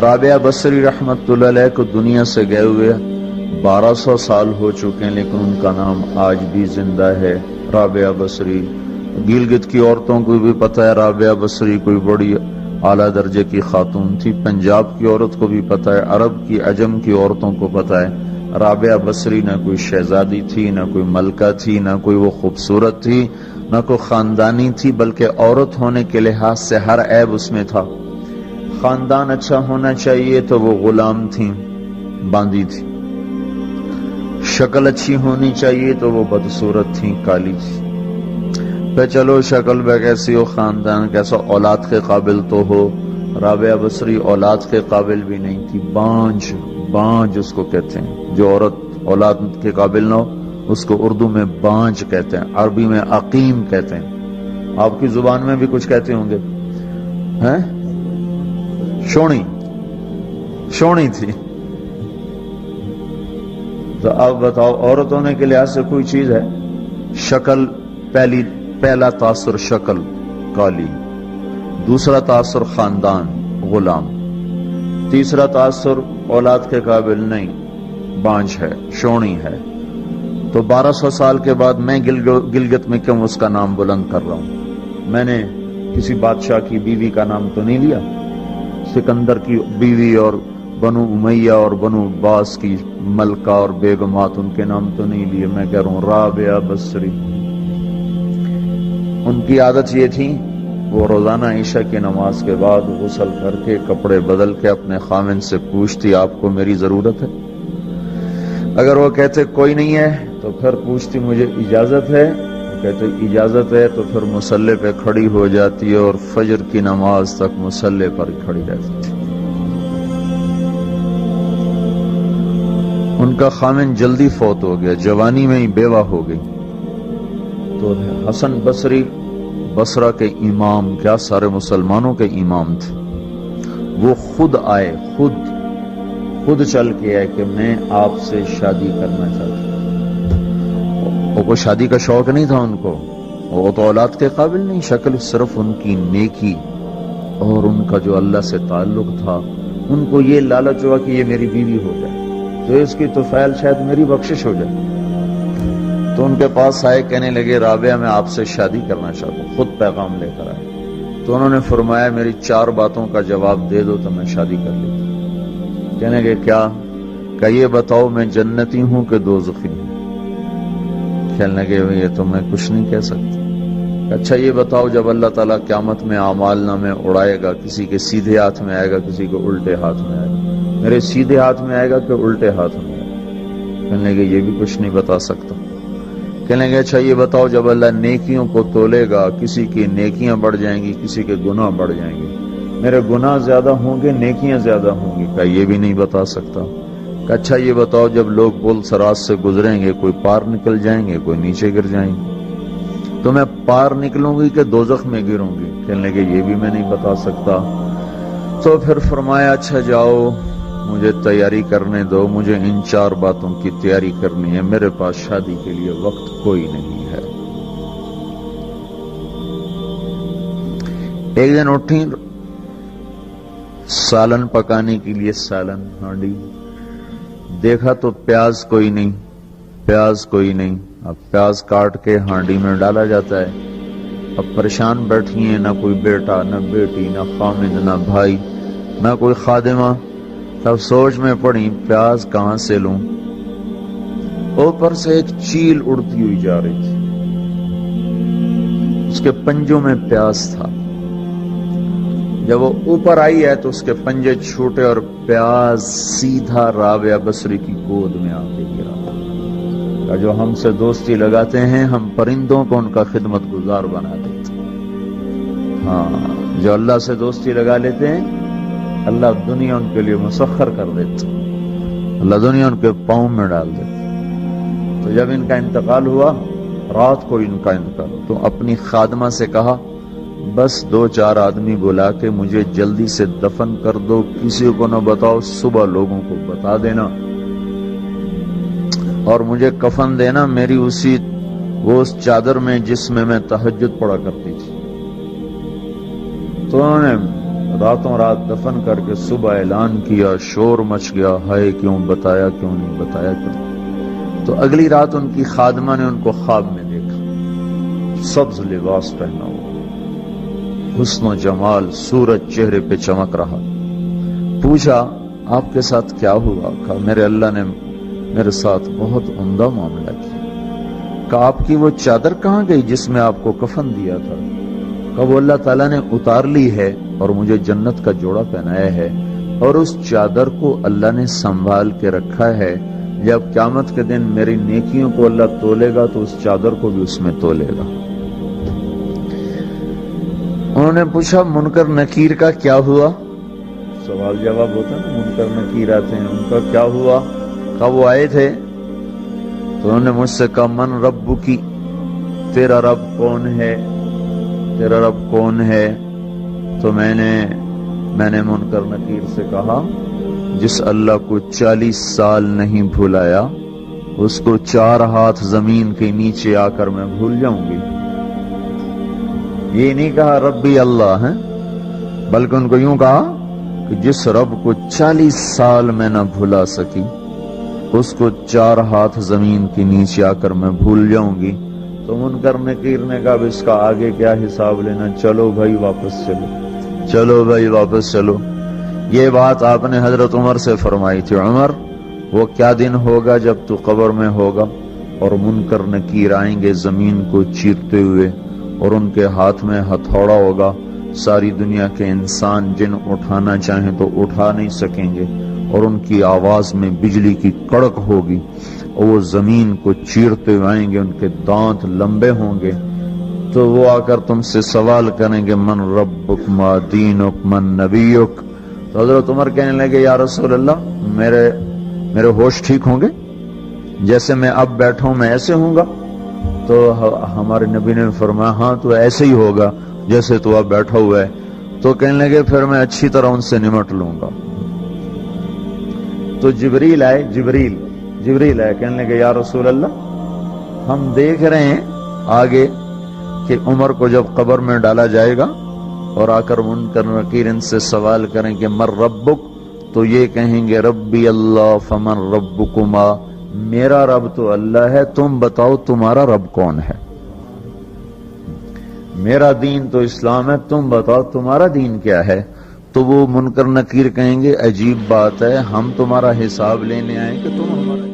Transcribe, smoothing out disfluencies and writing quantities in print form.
رابعہ بصری رحمت اللہ علیہ کو دنیا سے گئے ہوئے 1200 سال ہو چکے ہیں، لیکن ان کا نام آج بھی زندہ ہے، رابعہ بصری۔ گلگت کی عورتوں کو بھی پتہ ہے رابعہ بصری کوئی بڑی اعلیٰ درجے کی خاتون تھی، پنجاب کی عورت کو بھی پتہ ہے، عرب کی عجم کی عورتوں کو پتہ ہے رابعہ بصری نہ کوئی شہزادی تھی، نہ کوئی ملکہ تھی، نہ کوئی وہ خوبصورت تھی، نہ کوئی خاندانی تھی، بلکہ عورت ہونے کے لحاظ سے ہر عیب اس میں تھا۔ خاندان اچھا ہونا چاہیے تو وہ غلام تھیں، باندی تھی، شکل اچھی ہونی چاہیے تو وہ بدصورت تھیں، کالی تھی۔ پہ چلو شکل بے کیسی ہو، خاندان کیسا، اولاد کے قابل تو ہو، رابعہ بصری اولاد کے قابل بھی نہیں تھی، بانج اس کو کہتے ہیں، جو عورت اولاد کے قابل نہ ہو اس کو اردو میں بانج کہتے ہیں، عربی میں عقیم کہتے ہیں، آپ کی زبان میں بھی کچھ کہتے ہوں گے، ہیں؟ شونی تھی۔ تو اب بتاؤ عورت ہونے کے لحاظ سے کوئی چیز ہے؟ شکل، پہلا تاثر شکل کالی، دوسرا تاثر خاندان غلام، تیسرا تاثر اولاد کے قابل نہیں، بانج ہے، شونی ہے۔ تو 1200 سال کے بعد میں گلگت میں کیوں اس کا نام بلند کر رہا ہوں؟ میں نے کسی بادشاہ کی بیوی کا نام تو نہیں لیا، سکندر کی بیوی اور بنو امیہ اور بنو عباس کی ملکہ اور بیگمات ان کے نام تو نہیں لیے، میں کہہ رہا ہوں رابعہ بصری۔ ان کی عادت یہ تھی وہ روزانہ عشاء کی نماز کے بعد غسل کر کے کپڑے بدل کے اپنے خامن سے پوچھتی آپ کو میری ضرورت ہے؟ اگر وہ کہتے کوئی نہیں ہے تو پھر پوچھتی مجھے اجازت ہے؟ وہ کہتے اجازت ہے تو پھر مصلی پہ کھڑی ہو جاتی ہے اور فجر کی نماز تک مصلی پر کھڑی رہتی تھی۔ ان کا خامن جلدی فوت ہو گیا، جوانی میں ہی بیوہ ہو گئی، تو حسن بصری بصرہ کے امام، کیا سارے مسلمانوں کے امام تھے، وہ خود آئے، خود چل کے آئے کہ میں آپ سے شادی کرنا چاہتا ہوں۔ وہ کوئی شادی کا شوق نہیں تھا ان کو، وہ تو اولاد کے قابل نہیں، شکل صرف ان کی نیکی اور ان کا جو اللہ سے تعلق تھا، ان کو یہ لالچ ہوا کہ یہ میری بیوی ہو جائے تو اس کی توفیل شاید میری بخشش ہو جائے۔ تو ان کے پاس آئے، کہنے لگے رابعہ میں آپ سے شادی کرنا چاہتا ہوں، خود پیغام لے کر آئے۔ تو انہوں نے فرمایا میری 4 باتوں کا جواب دے دو تو میں شادی کر لیتا ہوں۔ کہنے لگے کیا؟ کہ یہ بتاؤ میں جنتی ہوں کہ دوزخی ہوں؟ کہنے لگے یہ تو میں کچھ نہیں کہہ سکتا۔ اچھا یہ بتاؤ جب اللہ تعالیٰ قیامت میں اعمال نامے اڑائے گا، کسی کے سیدھے ہاتھ میں آئے گا، کسی کو الٹے ہاتھ میں آئے گا، میرے سیدھے ہاتھ میں آئے گا کہ الٹے ہاتھ میں آئے گا؟ کہنے لگے یہ بھی کچھ نہیں بتا سکتا۔ کہنے لگے اچھا یہ بتاؤ جب اللہ نیکیوں کو تولے گا، کسی کی نیکیاں بڑھ جائیں گی، کسی کے گناہ بڑھ جائیں گے، میرے گناہ زیادہ ہوں گے نیکیاں زیادہ ہوں گی؟ کہ یہ بھی نہیں بتا سکتا۔ کہ اچھا یہ بتاؤ جب لوگ پل صراط سے گزریں گے، کوئی پار نکل جائیں گے، کوئی نیچے گر جائیں گے، تو میں پار نکلوں گی کہ دوزخ میں گروں گی؟ کہنے لگے یہ بھی میں نہیں بتا سکتا۔ تو پھر فرمایا اچھا جاؤ مجھے تیاری کرنے دو، مجھے ان 4 باتوں کی تیاری کرنی ہے، میرے پاس شادی کے لیے وقت کوئی نہیں ہے۔ ایک دن اٹھی، سالن پکانے کے لیے سالن ہانڈی، دیکھا تو پیاز کوئی نہیں، اب پیاز کاٹ کے ہانڈی میں ڈالا جاتا ہے۔ اب پریشان بیٹھی ہیں، نہ کوئی بیٹا، نہ بیٹی، نہ خامد، نہ بھائی، نہ کوئی خادمہ۔ تب سوچ میں پڑی پیاز کہاں سے لوں؟ اوپر سے ایک چیل اڑتی ہوئی جا رہی تھی، اس کے پنجوں میں پیاز تھا۔ جب وہ اوپر آئی ہے تو اس کے پنجے چھوٹے اور پیاز سیدھا رابعہ بصری کی گود میں آ کے گرا۔ جو ہم سے دوستی لگاتے ہیں ہم پرندوں کو ان کا خدمت گزار بنا دیتے ہیں، ہاں جو اللہ سے دوستی لگا لیتے ہیں اللہ دنیا ان کے لیے مسخر کر دیتا، اللہ دنیا ان کے پاؤں میں ڈال دیتا۔ تو جب ان کا انتقال ہوا، رات کو ان کا انتقال ہوا، تو اپنی خادمہ سے کہا بس 2-4 آدمی بلا کے مجھے جلدی سے دفن کر دو، کسی کو نہ بتاؤ، صبح لوگوں کو بتا دینا، اور مجھے کفن دینا میری وہ اس چادر میں جس میں میں تہجد پڑھا کرتی تھی۔ تو انہوں نے راتوں رات دفن کر کے صبح اعلان کیا، شور مچ گیا، ہائے کیوں بتایا، کیوں نہیں بتایا کیوں؟ تو اگلی رات ان کی خادمہ نے ان کو خواب میں دیکھا، سبز لباس پہنا ہوا، حسن و جمال، سورج چہرے پہ چمک رہا۔ پوچھا آپ کے ساتھ کیا ہوا؟ کہا میرے اللہ نے میرے ساتھ بہت عمدہ معاملہ کیا۔ کہا آپ کی وہ چادر کہاں گئی جس میں آپ کو کفن دیا تھا؟ کہا وہ اللہ تعالیٰ نے اتار لی ہے اور مجھے جنت کا جوڑا پہنایا ہے، اور اس چادر کو اللہ نے سنبھال کے رکھا ہے، جب قیامت کے دن میری نیکیوں کو اللہ تولے گا تو اس چادر کو بھی اس میں تولے گا۔ انہوں نے پوچھا منکر نکیر کا کیا ہوا؟ سوال جواب ہوتا ہے نا، منکر نکیر آتے ہیں، ان کا کیا ہوا؟ کہا وہ آئے تھے تو انہوں نے مجھ سے کہا من رب کی، تیرا رب کون ہے، تیرا رب کون ہے؟ تو میں نے منکر نکیر سے کہا جس اللہ کو 40 سال نہیں بھلایا اس کو 4 ہاتھ زمین کے نیچے آ کر میں بھول جاؤں گی۔ یہ نہیں کہا ربی اللہ ہے، بلکہ ان کو یوں کہا کہ جس رب کو 40 سال میں نہ بھلا سکی اس کو 4 ہاتھ زمین کے نیچے آ کر میں بھول جاؤں گی۔ تو منکر نکیر نے کہا اس کا آگے کیا حساب لینا، چلو بھائی واپس چلو، چلو بھائی واپس چلو۔ یہ بات آپ نے حضرت عمر سے فرمائی تھی، عمر وہ کیا دن ہوگا جب تو قبر میں ہوگا اور منکر نکیر آئیں گے زمین کو چیرتے ہوئے، اور ان کے ہاتھ میں ہتھوڑا ہوگا، ساری دنیا کے انسان جن اٹھانا چاہیں تو اٹھا نہیں سکیں گے، اور ان کی آواز میں بجلی کی کڑک ہوگی، اور وہ زمین کو چیرتے ہوئے آئیں گے، ان کے دانت لمبے ہوں گے، تو وہ آ کر تم سے سوال کریں گے من ربک ما دینک من نبیک۔ تو حضرت عمر کہنے لگے یا رسول اللہ میرے ہوش ٹھیک ہوں گے؟ جیسے میں اب بیٹھا ہوں میں ایسے ہوں گا؟ تو ہمارے نبی نے فرمایا ہاں تو ایسے ہی ہوگا جیسے تو اب بیٹھا ہوا ہے۔ تو کہنے لگے پھر میں اچھی طرح ان سے نمٹ لوں گا۔ تو جبریل آئے، جبریل آئے، کہنے لگے یا رسول اللہ ہم دیکھ رہے ہیں آگے کہ عمر کو جب قبر میں ڈالا جائے گا اور آ کر منکر نکیر ان سے سوال کریں کہ مر ربک، تو یہ کہیں گے ربی اللہ فمن ربکما، میرا رب تو اللہ ہے، تم بتاؤ تمہارا رب کون ہے؟ میرا دین تو اسلام ہے، تم بتاؤ تمہارا دین کیا ہے؟ تو وہ منکر نکیر کہیں گے عجیب بات ہے، ہم تمہارا حساب لینے آئے کہ تم ہمارا